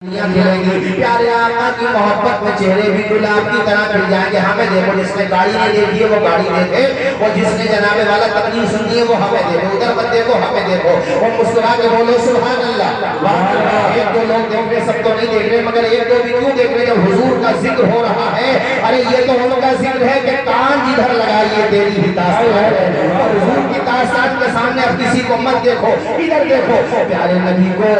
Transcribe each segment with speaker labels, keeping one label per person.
Speaker 1: کھلیں گی پیارے آقا کی محبت میں چہرے بھی گلاب کی طرح کھل جائیں گے. ہمیں دیکھو جس نے گاڑی نہیں دیکھی ہے وہ گاڑی دیکھے, اور جس نے جناب والا تکلیف سنی ہے وہ ہمیں دیکھو. ادھر مت دیکھو ہمیں دیکھو, اور مسکرا کے بولو سبحان اللہ. ایک دو لوگ دیکھ رہے, سب تو نہیں دیکھ رہے, مگر ایک دو بھی کیوں دیکھ رہے جب حضور کا ذکر ہو رہا ہے. ارے یہ تو ان کا ذکر ہے کہ کان جدھر لگائیے تیری ہی داستان ہے, اور حضور کی داستان کے سامنے اب کسی کو مت دیکھو, ادھر دیکھو. پیارے نبی کو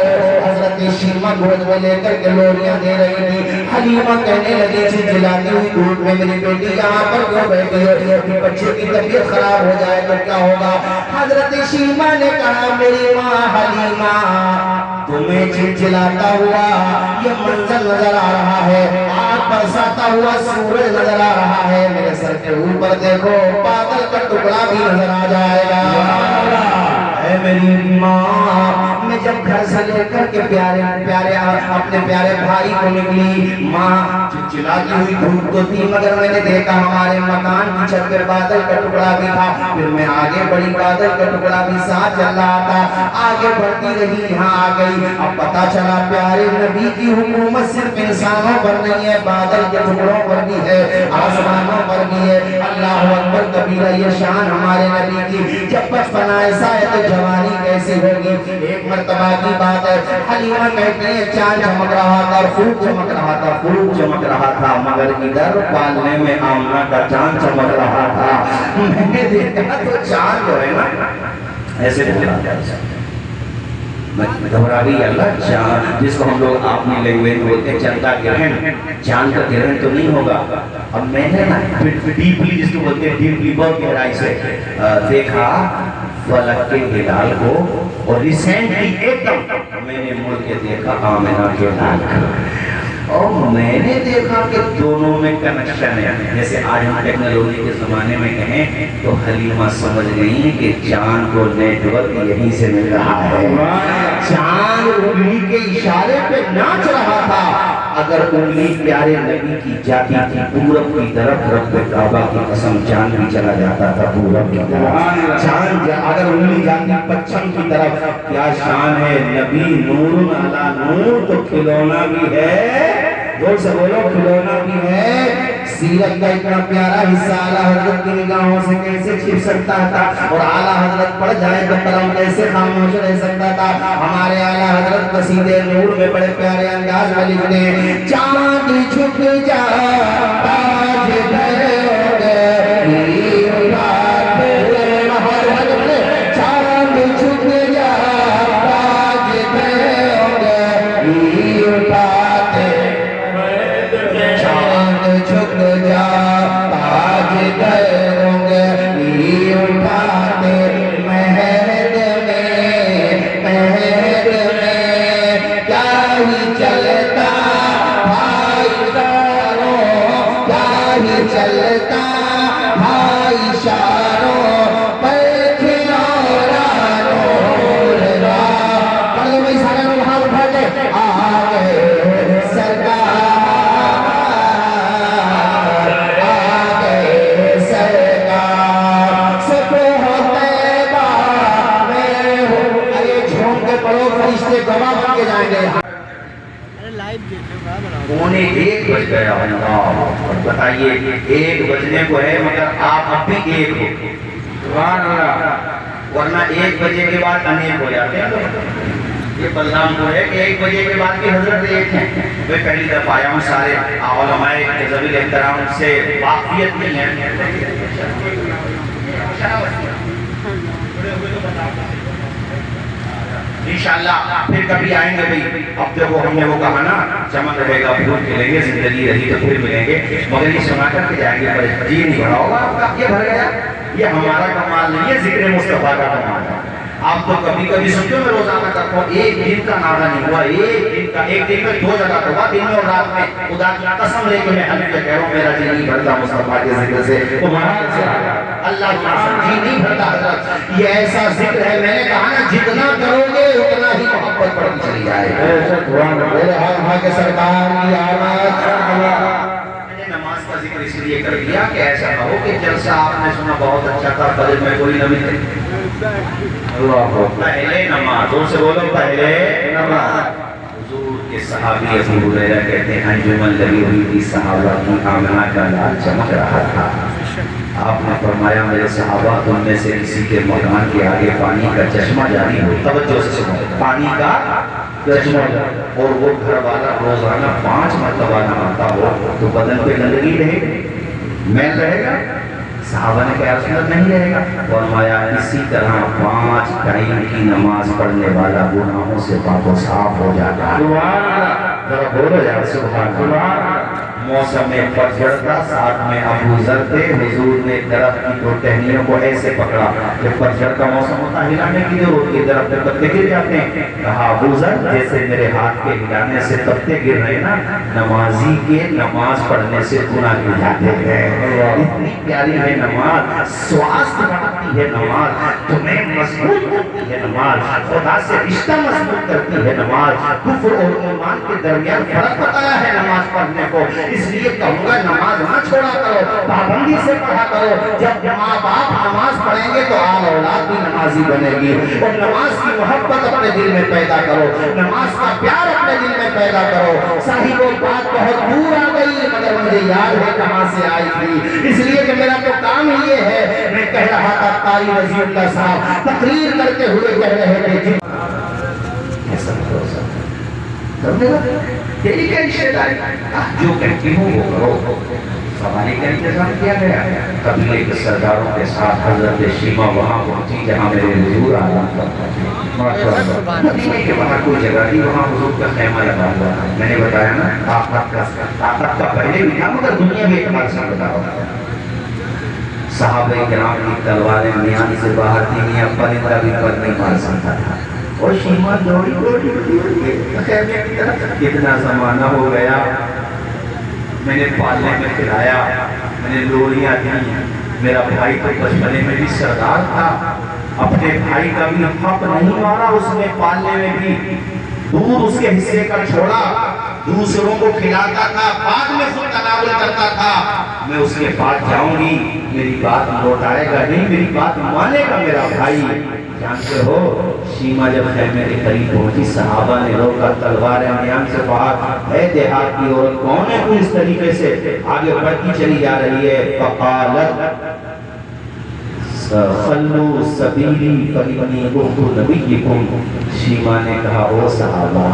Speaker 1: حضرت شیمہ گود میں لے کر کے لوریاں دے رہی تھی. حلیمہ کہنے لگی تھی جلاتی ہوئی دودھ میں میری بیٹی یہاں پر کیوں بیٹھی ہے, بچے کی طبیعت خراب ہو جائے تو کیا ہوگا. حضرت شیمہ نے کہا میری ماں حلیمہ تمہیں چلچلاتا ہوا یہ منظر نظر آ رہا ہے, آگ برساتا ہوا سورج نظر آ رہا ہے, میرے سر کے اوپر دیکھو بادل کا ٹکڑا بھی نظر آ جائے گا. اے میری ماں میں جب گھر سے لے کر کے پیارے اپنے پیارے بھائی کو نکلی, ماں چلاتی ہوئی دھوپ تو تھی مگر میں نے دیکھا ہمارے مکان کی چھت پہ بادل کا ٹکڑا بھی تھا. پھر میں آگے بڑی, بادل کا ٹکڑا بھی ساتھ چل رہا تھا, آگے بڑھتی رہی یہاں آ گئی. اب پتا چلا پیارے نبی کی حکومت صرف انسانوں پر نہیں ہے, بادل کے ٹکڑوں پر بھی ہے, آسمانوں پر بھی ہے. اللہ اکبر کبیرہ یہ شان ہمارے نبی کی. جب بچپنا ایسا ہے تو جوانی کیسے ہوگی. ایک مرتبہ کی بات ہے, حلیمہ کہتی ہے چاند چمک رہا تھا, خوب چمک رہا تھا, خوب چمک رہا تھا, مگر ادھر پالنے میں آمنہ کا چاند چمک رہا تھا. میں نے دیکھا تو چاند جو ہے نا ایسے بولا گھبرا گئی. اللہ چاند جس کو ہم لوگ اپنی لینگویج میں بولتے ہیں چاند کا گرہن, چاند کا گرہن تو نہیں ہوگا. اب میں نے نا ڈیپلی جس کو بولتے ہیں ڈیپلی بہت گہرائی سے دیکھا فلک کے ہلال کو, اور ریسنٹلی ایک دم میں نے مڑ کے دیکھا آمنہ کے ہلال کو, اور میں نے دیکھا کہ دونوں میں کنیکشن ہے. جیسے آج ہم ٹیکنالوجی کے زمانے میں کہیں تو حلیمہ سمجھ گئی کہ چاند کو نیٹ ورک یہیں سے مل رہا ہے. چاند انگلی کے اشارے پہ ناچ رہا تھا. اگر انگلی پیارے نبی کی جاتی تھی پورب کی طرف, رب کعبہ کی قسم چاند بھی چلا جاتا تھا پورب کی طرف. چاند اگر انگلی جاتی پچھم کی طرف, کیا شان ہے نبی نور علی نور, تو کھلونا بھی ہے, زور سے بولو کھلونا بھی ہے. سیرت کا اتنا پیارا حصہ اعلیٰ حضرت کی نگاہوں سے کیسے چھپ سکتا تھا, اور اعلیٰ حضرت پڑھ جائے تو قلم کیسے خاموش رہ سکتا تھا. ہمارے اعلیٰ حضرت قصیدے نور میں بڑے پیارے انداز میں لکھتے ہیں چاند چھپ جا تاج بتائیے. ایک بجنے کو ہے مگر آپ اب بھی ایک ہو, ورنہ ایک بجے کے بعد انیک ہو جاتے ہیں. یہ بلرام پور ہے کہ ایک بجے کے بعد بھی حضرت ایک ہیں. میں پہلی دفعہ آیا ہوں, سارے علماء ذوی احترام سے واقفیت نہیں ہے. انشاءاللہ پھر کبھی آئیں گے بھئی. اب جب ہم نے وہ کہا نا چمن رہے گا پھول کھلیں گے, زندگی رہی تو پھر ملیں گے, مگر یہ سنا کر کے جائیں گے جی نہیں بھرا ہوگا آپ کا, یہ بھر گیا. یہ ہمارا کمال نہیں ہے, ذکر مصطفیٰ کا کمال ہے. آپ تو کبھی کبھی سنتے ہو میں روزانہ کرتا ہوں, ایک دن کا نعرہ نہیں ہوا, ایک دن میں 2 جگہ ہوا, دن میں اور رات میں. خدا کی قسم لے کے میں حلف کہہ رہا ہوں میرا جی نہیں بھرتا مصطفیٰ کے ذکر سے. تمہارا کیسے آگا اللہ کی قسم جی نہیں بھرتا حضرت. یہ ایسا ذکر ہے, میں نے کہا نا جتنا کرو گے اتنا ہی محبت بڑھتی چلی جائے. میرے ہاں کے سرکار کی آمد. نماز کا ذکر اس لیے کر دیا کہ ایسا نہ ہو کہ جلسہ آپ نے سنا بہت اچھا تھا, فجر میں کوئی نبی اللہ پہلے نماز, سے بولو پہلے نماز. حضور کے
Speaker 2: صحابی ابو ہریرہ کہتے ہیں انجمن لگی ہوئی تھی صحابہ کی، آمنہ کا لال چمک رہا تھا۔ آپ نے فرمایا میرے صحابہ تم میں سے کسی کے مکان کے آگے پانی کا چشمہ جاری ہو، توجہ سے سنو، پانی کا چشمہ جاری، اور وہ گھر والا روزانہ 5 مرتبہ نہاتا ہو تو بدن پہ گندگی رہے گی، میل رہے گا؟ صحابہ نے کہا رسول اللہ نہیں رہے گا، فرمایا اسی طرح 5 ٹائم کی نماز پڑھنے والا گناہوں سے پاک و صاف ہو جاتا ہے۔ ذرا بولو یار سبحان اللہ۔ موسم پتجھڑ کا، ساتھ میں ابو ذر تھے، حضور نے درخت کی دو ٹہنیوں کو ایسے پکڑا، جب پتجھڑ کا موسم ہوتا ہے ہلانے کی ضرورت کی، درخت کے پتے گر جاتے ہیں، کہا ابو ذر جیسے میرے ہاتھ کے ہلانے سے پتے گر رہے نا، نمازی کے نماز پڑھنے سے گناہ گر جاتے ہیں۔ اتنی پیاری ہے نماز، سواست بڑھاتی ہے نماز، تمہیں مضبوط کرتی ہے نماز، خدا سے رشتہ مضبوط کرتی ہے نماز، کفر اور ایمان کے درمیان فرق بتایا ہے نماز پڑھنے کو، اس لیے کہوں گا نماز نہ چھوڑا کرو، پابندی سے پڑھا کرو۔ جب ماں باپ نماز پڑھیں گے تو آل اولاد بھی نمازی بنے گی، اور نماز کی محبت اپنے دل میں پیدا کرو، نماز کا پیار اپنے دل میں پیدا کرو۔ صاحب وہ بات بہت دور آ گئی مگر مجھے یاد ہے کہاں سے آئی تھی، اس لیے کہ میرا تو کام ہی یہ ہے۔ میں کہہ رہا تھا قاری رضی اللہ صاحب تقریر کرتے ہوئے کہہ رہے تھے ایسا بھروسہ تیری کیا رشتہ داری، جو کہتی ہوں وہ کرو۔ سواری کا انتظام کیا گیا، قبیلے کے سرداروں کے ساتھ حضرت شیما وہاں پہنچی جہاں میرے حضور آرام کرتا تھا۔ مدینے کے باہر کوئی جگہ تھی، وہاں حضور کا خیمہ لگا ہوا تھا۔ میں نے بتایا نا طاقت کا پہلے بھی تھا مگر دنیا میں اعتبار سے بتا رہا تھا۔ صحابہ کرام کی تلواریں میان سے باہر تھی، میاں پرندہ بھی پر نہیں مار سکتا تھا، اور شیما دوڑی خیمے کی طرف۔ کتنا زمانہ ہو گیا، میں نے پالنے میں کھلایا، میں نے لوریاں دی، میرا بھائی تو بچپنے میں بھی سردار تھا، اپنے بھائی کا بھی حق نہیں مارا اس نے پالنے میں بھی، دودھ اس کے حصے کا چھوڑا، دوسروں کو کھلاتا تھا، بعد میں خود تناول کرتا تھا۔ میں اس کے پاس جاؤں گی، میری بات لوٹائے گا نہیں، میری بات مانے گا میرا بھائی۔ جانتے ہو شیما جب خیمے کے قریب پہنچی، صحابہ نے روکا، تلواریں میان سے باہر، اے دیہات کی عورت کون ہے تو اس طریقے سے آگے بڑھتی چلی جا رہی ہے؟ فقالت خلو سبیلی فإنی اخت نبیکم، شیما نے کہا او صحابہ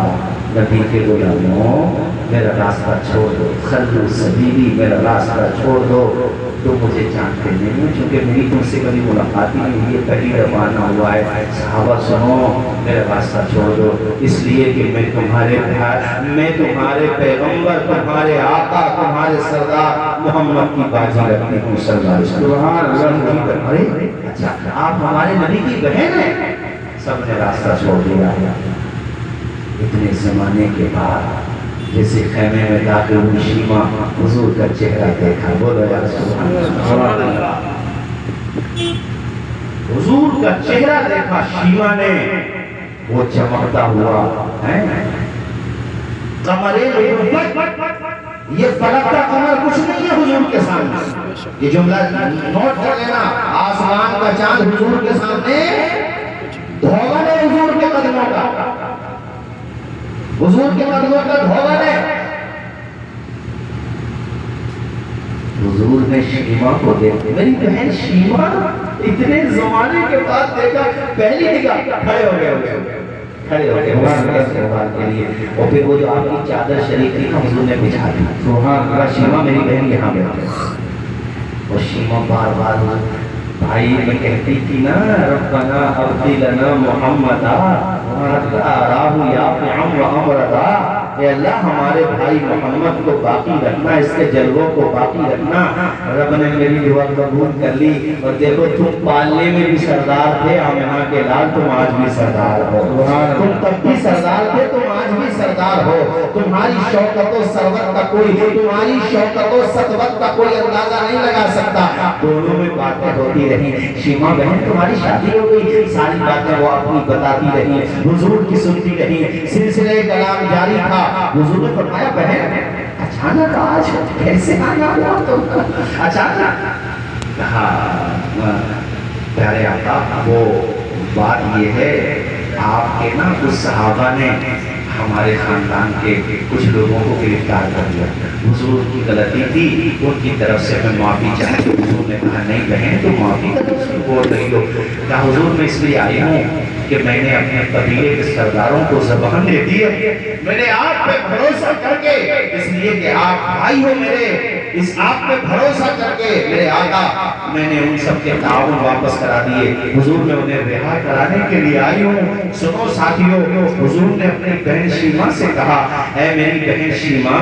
Speaker 2: نبی کے غلاموں میرا راستہ چھوڑ دو، خلو سبیلی میرا راستہ چھوڑ دو، تو مجھے جانتے نہیں ہوں چونکہ میری تم سے کبھی ملاقات ہی نہیں ہوئی، پہلی دفعہ آنا ہوا ہے۔ صحابہ سنو میرا راستہ چھوڑ دو، اس لیے کہ میں تمہارے پیغمبر، تمہارے آقا، تمہارے سردار محمد کی باجی رکھنے کو سردار ارے اچھا آپ ہمارے نبی کی بہن ہیں۔ سب نے راستہ چھوڑ دیا۔ اتنے زمانے کے بعد جیسے خیمے میں داخل ہوئی شیما، حضور کا چہرہ دیکھا، بولو یا سبحان اللہ، حضور کا چہرہ دیکھا شیما نے، وہ چمکتا ہوا ہے قمر نبوت، یہ فلک کا قمر کچھ نہیں ہے حضور کے سامنے۔ یہ جملہ نوٹ کر لینا، آسمان کا چاند حضور کے سامنے دھوبن ہے، حضور کے قدموں کا، حضور کے قدموں کا دھوبن ہے۔ حضور نے شیما کو دیکھا، میری بہن شیما، اتنے زمانے کے بعد دیکھا، پہلی نگاہ کھڑے ہو گئے کھڑے ہو گئے، اور پھر وہ جو آپ کی چادر شریف تھی نا حضور نے بچھا دی، شیما میری بہن یہاں بیٹھے، اور شیما بار بار بھائی میں کہتی تھی نا ربنا ابدل لنا محمدا راہو یا فعم و امردا، اے اللہ ہمارے بھائی محمد کو باقی رکھنا، اس کے جلووں کو باقی رکھنا۔ رب نے میری دعا قبول کر لی، اور دیکھو تم پالنے میں بھی سردار تھے، آمنہ کے لال تم آج بھی سردار ہو، تم تب بھی سردار تھے، تم آج بھی سردار ہو۔ تمہاری شوکت و سروت کا کوئی، تمہاری شوکت و سطوت کا کوئی اندازہ نہیں لگا سکتا۔ دونوں میں باتیں ہوتی رہی، شیما بہن تمہاری شادی ہو گئی، ساری باتیں وہ اپنی بتاتی رہی، حضور کی سنتی رہی، سلسلے کلام جاری تھا۔ حضور نے فرمایا بہن اچانک آج کیسے آنا ہوا تم، اچانک؟ کہا پیارے آقا وہ بات یہ ہے آپ کے نا اس صحابہ نے ہمارے خاندان کے کچھ لوگوں کو گرفتار کر دیا. حضور کی غلطی تھی, ان کی طرف سے میں معافی چاہتی ہوں. حضور نے کہا نہیں بہن تو معافی کا تم بول رہی ہو. کہا حضور میں اس لیے آئی ہوں کہ میں نے اپنے قبیلے کے سرداروں کو زبان دے دی ہے. میں نے آپ پہ بھروسہ کر کے, اس لیے کہ آپ بھائی ہو میرے, اس آپ پہ بھروسہ کر کے میرے آقا میں نے ان سب کے تعاون واپس کرا دیے. حضور میں انہیں رہا کرانے کے لیے آئی ہوں. سنو ساتھیوں, حضور نے اپنی بہن شیما سے کہا اے میری بہن شیما,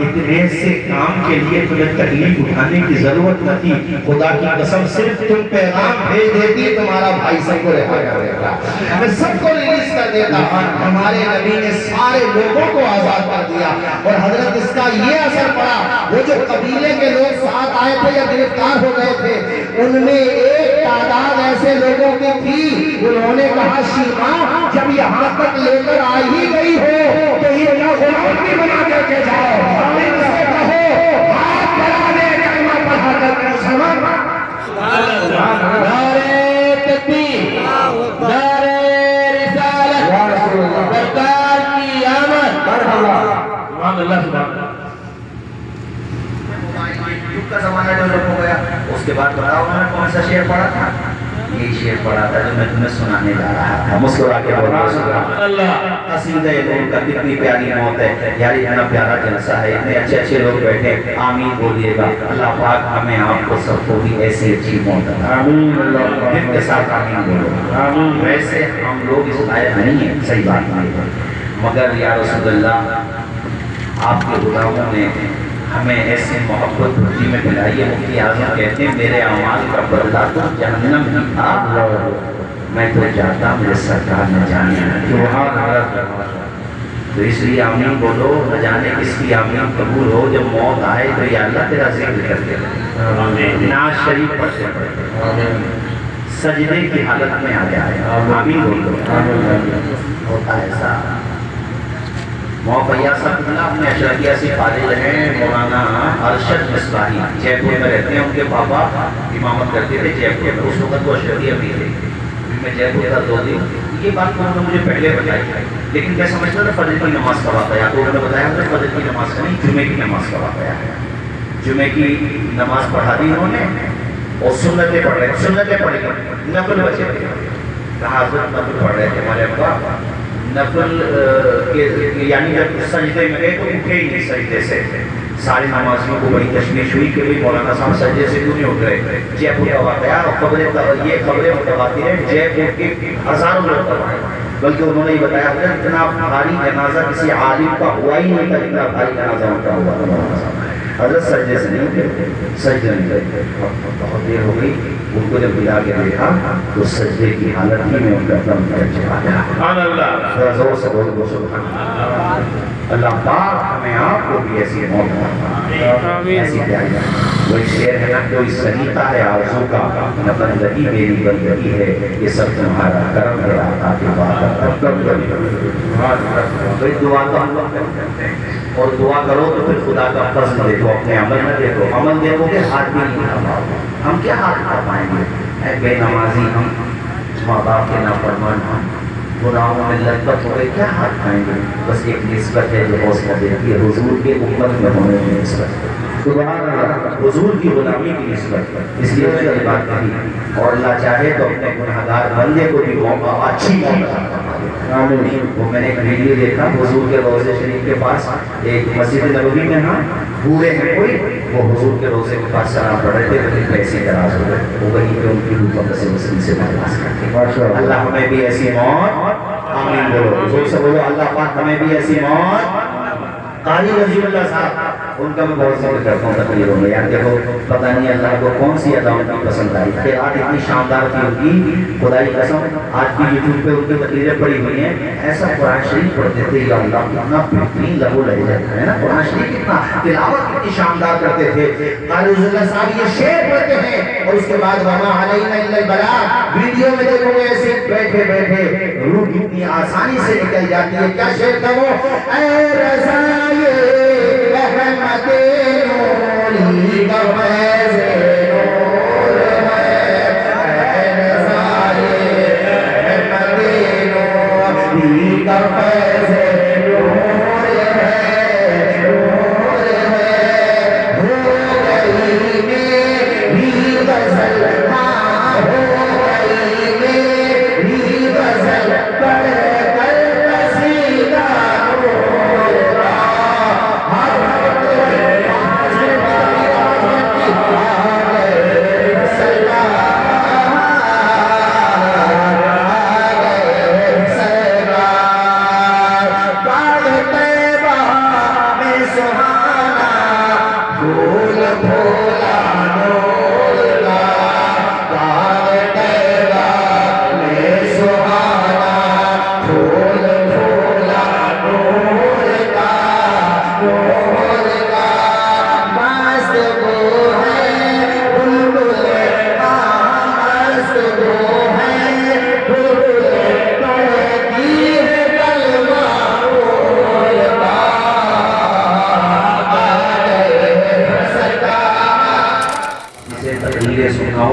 Speaker 2: اتنے سے کام کے لیے تمہیں تکلیف اٹھانے کی ضرورت نہ تھی. خدا کی قسم صرف تم پیغام بھیج دیتی تمہارا بھائی سب کو رہا کر دیتا, ہمیں سب کو ریلیز کر دیتا. ہمارے نبی نے سارے لوگوں کو آزاد کر دیا. اور حضرت اس کا یہ اثر پڑا, وہ جو قبیلے کے لوگ ساتھ آئے تھے یا گرفتار ہو گئے تھے, ان میں ایک تعداد ایسے لوگوں کی تھی, انہوں نے کہا شیما جب یہاں تک لے کر آ ہی گئی ہو تو یہ نہ غلام بھی بنا کر کے جاؤ. ان سے کہو ہاتھ بڑھا دے, کلمہ پڑھا کر کے مسلمان. نعرے تکبیر, نعرے رسالت, سرکار کی آمد. سبحان اللہ, سبحان اللہ. یوگ کا زمانہ ڈیولپ ہو گیا. اس کے بعد بتاؤ میں نے کون سا شعر پڑھا تھا؟ یہ شعر پڑھا تھا جو میں تمہیں سنانے جا رہا تھا. مسکرا کے بولو سبحان اللہ. قصیدہ نور کا کتنی پیاری موت ہے یار, اتنا پیارا جلسہ ہے, اتنے اچھے اچھے لوگ بیٹھے. آمین بولیے گا. اللہ پاک ہمیں آپ کو سب کو بھی ایسی اچھی موت عطا. آمین. دل کے ساتھ آمین بولو. آمین. ویسے ہم لوگ اس لائق نہیں ہیں, صحیح بات نہیں ہے, مگر یا رسول اللہ آپ کے غلاموں نے ہمیں ایسے محبت بھرتی میں پلائی ہے. مفتی اعظم کہتے ہیں میرے اعمال کا بدلہ تو جہنم ہی تھا, میں تو جاتا میرے سرکار نے جانے. تو اس لیے آمین بولو, نہ جانے کس کی آمین قبول ہو. جب موت آئے تو یا اللہ تیرا ذکر کر کے ناز شریف پڑھتے سجدے کی حالت میں آ جائے. آمین بولو. ہوتا ایسا. فیاض صاحب اپنے اشرفیہ سے فارغ ہیں. مولانا ارشد مصباحی جے پور میں رہتے ہیں, ان کے پاپا امامت کرتے تھے جے پور میں. اس وقت وہ اشرفیہ بھی تھے. میں جے پور تھا 2 دن. یہ بات انہوں نے مجھے پہلے بتائی, لیکن میں سمجھتا تھا فجر کی نماز کا واقعہ. تو انہوں نے بتایا کہ فجر کی نماز کا نہیں, جمعے کی نماز کا واقعہ ہے. جمعے کی نماز پڑھا دی انہوں نے اور سنتیں پڑھ رہے, سنتیں پڑھی, نفل بچے تھے. کہا حضرت نفل پڑھ رہے تھے ہمارے ابا, نفل یعنی جب سجدے میں گئے تو اٹھے ہی نہیں سجدے سے. سارے نمازیوں کو بڑی تشویش ہوئی کہ بھئی مولانا صاحب سجدے سے کیوں نہیں اٹھ رہے. جے پور کا واقعہ, اور یہ خبریں متواتر ہیں, جے پور کے ہزاروں لوگ کروائے. بلکہ انہوں نے یہ بتایا کہ اتنا بھاری جنازہ کسی عالم کا ہوا ہی نہیں تھا اتنا بھاری جنازہ ان کا ہوا تھا. حضرت سجدے سے نہیں اٹھے, سجدے نہیں اٹھے. بہت دیر ہو گئی, ان کو جب بلا کے دیکھا تو سجدے کی حالت ہی میں ان کا دم کر چلا گیا. سبحان اللہ. زور سے بولو سبحان اللہ. اللہ پاک ہمیں آپ کو بھی ایسی موت ایسی پیاری. وہ ایک شعر ہے نا, کوئی سلیقہ ہے آرزو کا, نہ بندگی میری بندگی ہے, یہ سب تمہارا کرم ہے آقا کی بات. بھائی دعا تو ہم لوگ کرتے ہیں, اور دعا کرو تو پھر خدا کا فضل دیکھو, اپنے عمل نہ دیکھو. عمل دیکھو کہ ہاتھ بھی نہیں کھا پاؤ. ہم کیا ہاتھ کھا پائیں گے؟ اے بے نمازی ہم, ماں باپ کے نافرمان ہم, گناہوں میں لطف ہو گئے, کیا ہاتھ کھائیں گے؟ بس ایک نسبت ہے جو حوصلہ دیتی ہے, حضور کے امت میں ہونے کی نسبت. سبحان اللہ. حضور کی غلامی کی نسبت. اس لیے میں نے یہ بات کہی, اور اللہ چاہے تو اپنے گناہگار بندے کو بھی موقع اچھی موقع. وہ میں نے ایک ویڈیو دیکھا, حضور کے روضے شریف کے پاس ایک مسجد نبوی میں نا بوڑھے ہیں کوئی, وہ حضور کے روضے کے پاس سلام پڑھ رہے تھے, لیکن پیسے دراز ہو گئے. وہ وہیں پہ ان کی حکومت سے مسلم سے برداشت کرتے. اللہ ہمیں بھی ایسی موت, آمین بولو, حضور سے بولو اللہ پاک ہمیں بھی ایسی موت. قاری رضی اللہ صاحب, ان کا میں بہت ذکر کرتا ہوں تقریروں میں. یار دیکھو پتہ نہیں اللہ کو کون سی ادا ان کی پسند آئی. قرأت اتنی شاندار تھی ان کی, خدا کی قسم. آج بھی یوٹیوب پہ ان کی تقریریں پڑی ہوئی ہیں. ایسا قرآن شریف پڑھتے تھے, یا اللہ کتنا بہترین لہو لہجہ ہے نا قرآن شریف, کتنا تلاوت کتنی شاندار کرتے تھے. قاری رضی اللہ صاحب یہ شعر پڑھتے ہیں, اور اس کے بعد وما علینا الا البلاغ. ویڈیو میں دیکھو گے ایسے بیٹھے بیٹھے روح کتنی آسانی سے نکل جاتی ہے. کیا شعر تھا وہ؟ اے رضائے رحمت نوری کا فیض نور ہے, اے رضائے رحمت نوری کا فیض نور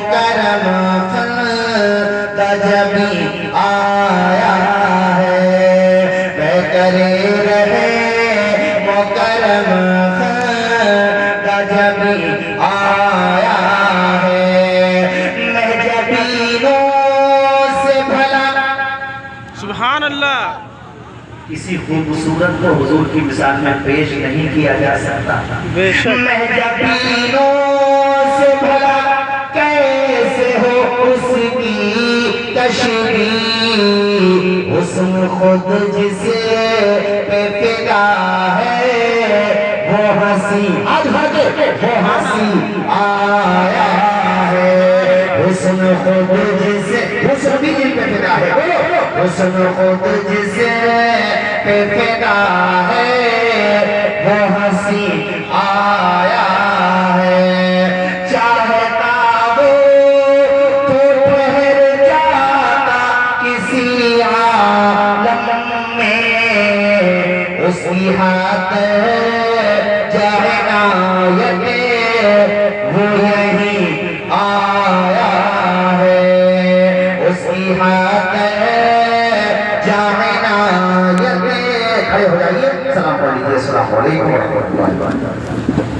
Speaker 1: مکرم خلد جبی آیا ہے میں کرے رہے مکرم خلد جبی آیا ہے میں جبینوں سے بھلا
Speaker 3: سبحان اللہ.
Speaker 2: کسی خوبصورت کو حضور کی مثال میں پیش نہیں کیا جا سکتا.
Speaker 3: بے شک.
Speaker 1: میں جبینوں سے بھلا کیسے ہو اس کی تشبیہ حسن خود جسے پہ فدا ہے وہ ہنسی آج بھاگے وہ ہنسی آیا ہے حسن خود جسے حسن بھی جن پہ فدا ہے بولو حسن خود جسے پہ فدا ہے وہ ہنسی آیا ہے چاہتا وہ تو ٹھہر جاتا کسی عالم میں اس کی ہاتھ جہنا وہ یہی آیا ہے اس کی ہاتھ جہنا کھڑے ہو جائیے سلام پڑھ لیجیے السلام علیکم ورحمۃ اللہ وبرکاتہ.